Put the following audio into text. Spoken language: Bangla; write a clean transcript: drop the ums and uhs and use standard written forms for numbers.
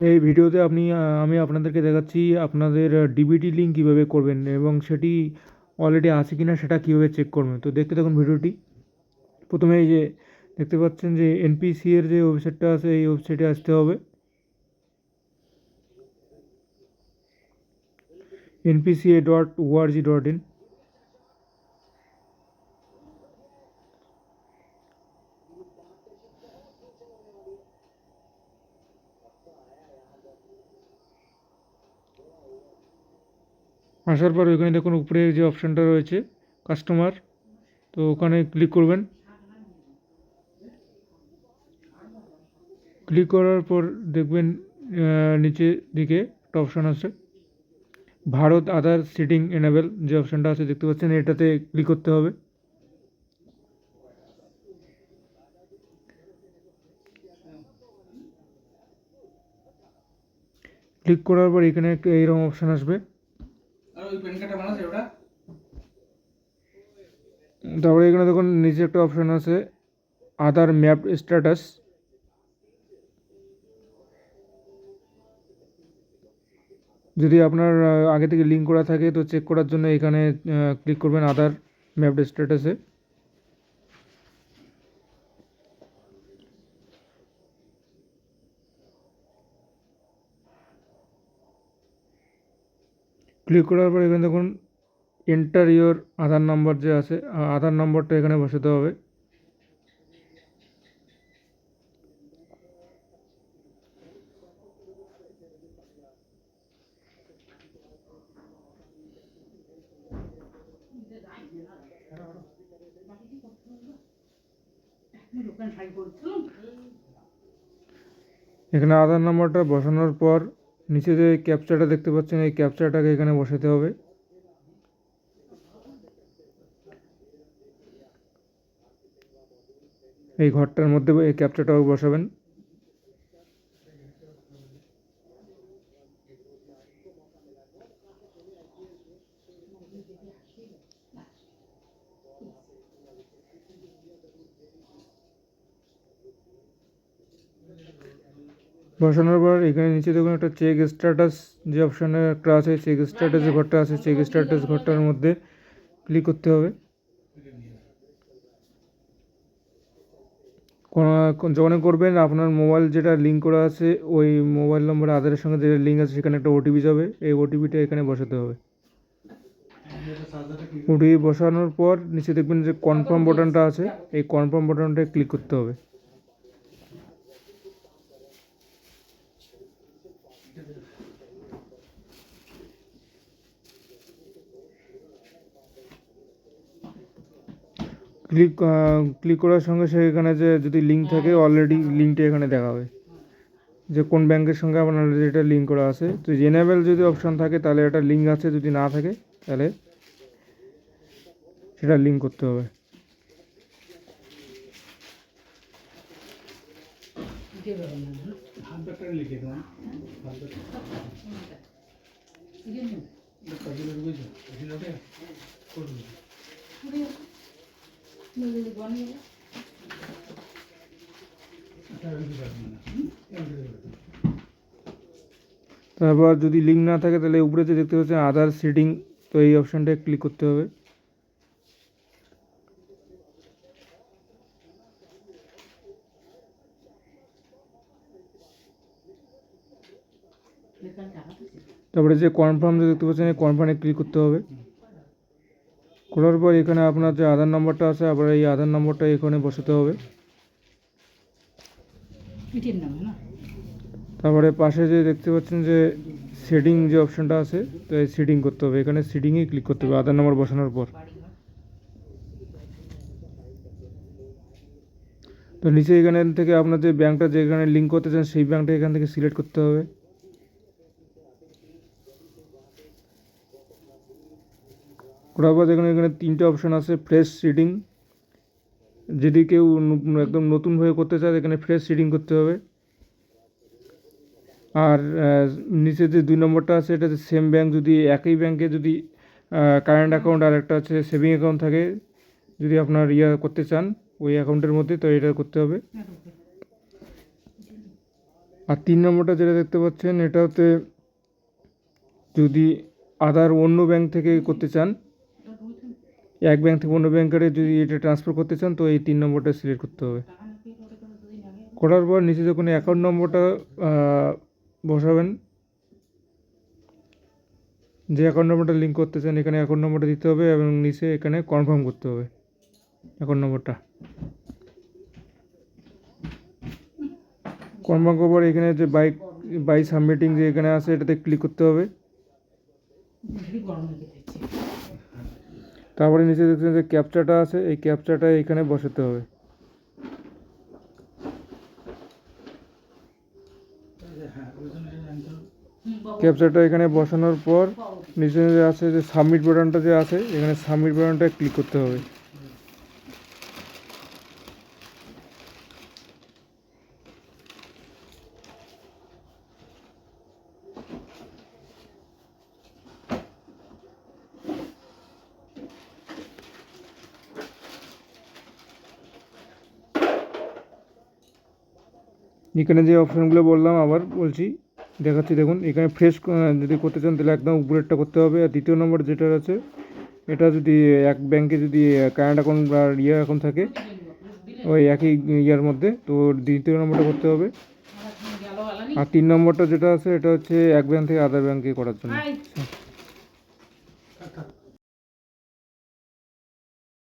এই ভিডিওতে আমি আপনাদেরকে দেখাচ্ছি আপনাদের ডিবিটি লিঙ্ক কীভাবে করবেন এবং সেটি অলরেডি আছে কিনা সেটা কীভাবে চেক করবেন। তো দেখতে থাকুন ভিডিওটি। প্রথমে এই যে দেখতে পাচ্ছেন যে এনপিসি এর যে ওয়েবসাইটটা আছে এই ওয়েবসাইটে আসতে হবে। npca.org.in। আসার পর ওইখানে দেখুন উপরে যে অপশানটা রয়েছে কাস্টমার, তো ওখানে ক্লিক করবেন। ক্লিক করার পর দেখবেন নিচে দিকে একটা অপশান আছে ভারত আধার সিটিং এনেবল, যে অপশানটা আছে দেখতে পাচ্ছেন, এটাতে ক্লিক করতে হবে। ক্লিক করার পর এখানে একটা এইরকম অপশান আসবে। তারপরে এখানে দেখুন নিচে একটা অপশান আছে আধার ম্যাপ স্ট্যাটাস। যদি আপনার আগে থেকে লিঙ্ক করা থাকে তো চেক করার জন্য এখানে ক্লিক করবেন আধার ম্যাপ স্ট্যাটাসে। ক্লিক করার পর এখানে দেখুন এন্টার ইয়োর আধার নাম্বার যে আছে, আধার নাম্বারটা এখানে বসাতে হবে। এখানে আধার নাম্বারটা বসানোর পর নিচে যে ক্যাপচাটা দেখতে পাচ্ছেন এই ক্যাপচাটাকে এখানে বসাতে হবে। এই ঘরটার মধ্যে এই ক্যাপচাটাও বসাবেন। বসানোর পর এখানে নিচে দেখুন একটা চেক স্ট্যাটাস যে অপশানে একটা আছে, চেক স্ট্যাটাস যে ঘরটা আছে, চেক স্ট্যাটাস ঘরটার মধ্যে ক্লিক করতে হবে। যখন করবেন আপনার মোবাইল যেটা লিঙ্ক করা আছে ওই মোবাইল নম্বর আধারের সঙ্গে যেটা লিঙ্ক আছে সেখানে একটা ওটিপি যাবে, এই ওটিপিটা এখানে বসাতে হবে। ওটিপি বসানোর পর নিচে দেখবেন যে কনফার্ম বাটনটা আছে, এই কনফার্ম বাটনটায় ক্লিক করতে হবে। ক্লিক করার সঙ্গে সেখানে যে যদি লিঙ্ক থাকে অলরেডি লিঙ্কটা এখানে দেখাবে যে কোন ব্যাংকের সঙ্গে আপনার এটা লিঙ্ক করা আছে। তো জেনারেল যদি অপশান থাকে তাহলে এটা লিঙ্ক আছে, যদি না থাকে তাহলে সেটা লিঙ্ক করতে হবে। তারপর যদি লিঙ্ক না থাকে তাহলে উপরে যে দেখতে পাচ্ছেন আধার সেটিং, তো এই অপশানটায় ক্লিক করতে হবে। তারপরে যে কনফার্ম যে দেখতে পাচ্ছেন এই কনফার্মে ক্লিক করতে হবে। করার পর এখানে আপনার যে আধার নম্বরটা আছে আবার এই আধার নম্বরটা এখানে বসাতে হবে। তারপরে পাশে যে দেখতে পাচ্ছেন যে সেটিং যে অপশানটা আছে, তো এই সেটিং করতে হবে, এখানে সেটিংয়ে ক্লিক করতে হবে আধার নম্বর বসানোর পর। তো নিচে এখানে থেকে আপনার যে ব্যাঙ্কটা যেখানে লিঙ্ক করতে চান সেই ব্যাঙ্কটা এখান থেকে সিলেক্ট করতে হবে। করার পর এখানে তিনটে অপশান আছে ফ্রেশ সিটিং, যদি কেউ একদম নতুনভাবে করতে চায় এখানে ফ্রেশ সিটিং করতে হবে। আর নিচে যে 2 নম্বরটা আছে এটা সেম ব্যাঙ্ক, যদি একই ব্যাঙ্কে যদি কারেন্ট অ্যাকাউন্ট আর একটা আছে সেভিং অ্যাকাউন্ট থাকে, যদি আপনার করতে চান ওই অ্যাকাউন্টের মধ্যে, তো এটা করতে হবে। আর 3 নম্বরটা যেটা দেখতে পাচ্ছেন এটা হচ্ছে যদি আদার অন্য ব্যাংক থেকে করতে চান, এক ব্যাংক থেকে অন্য ব্যাংকে যদি এটা ট্রান্সফার করতে চান তো এই 3 নম্বরটা সিলেক্ট করতে হবে। করার পর নিচে যখন অ্যাকাউন্ট নম্বরটা বসাবেন, যে অ্যাকাউন্ট নম্বরটা লিঙ্ক করতে চান এখানে অ্যাকাউন্ট নম্বরটা দিতে হবে এবং নিচে এখানে কনফার্ম করতে হবে অ্যাকাউন্ট নম্বরটা। কনফার্ম করার পর এখানে যে বাই সাবমিটিং যে এখানে আছে এটাতে ক্লিক করতে হবে। তারপরে নিচে দেখছেন যে ক্যাপচাটা আছে, এই ক্যাপচাটা এখানে বসাতে হবে। ক্যাপচাটা এখানে বসানোর পর নিচে যে আছে যে সাবমিট বাটনটা যে আছে এখানে সাবমিট বাটনটা ক্লিক করতে হবে। এখানে যে অপশানগুলো বললাম আবার বলছি, দেখাচ্ছি দেখুন। এখানে ফ্রেশ যদি করতে চান তাহলে একদম উপরেরটা করতে হবে। আর দ্বিতীয় নম্বর যেটা আছে এটা যদি এক ব্যাংকে যদি কারেন্ট অ্যাকাউন্ট বা অ্যাকাউন্ট থাকে ওই একই ইয়ার মধ্যে, তো দ্বিতীয় নম্বরটা করতে হবে। আর 3 নম্বরটা যেটা আছে এটা হচ্ছে এক ব্যাংক থেকে আদার ব্যাংকে করার জন্য।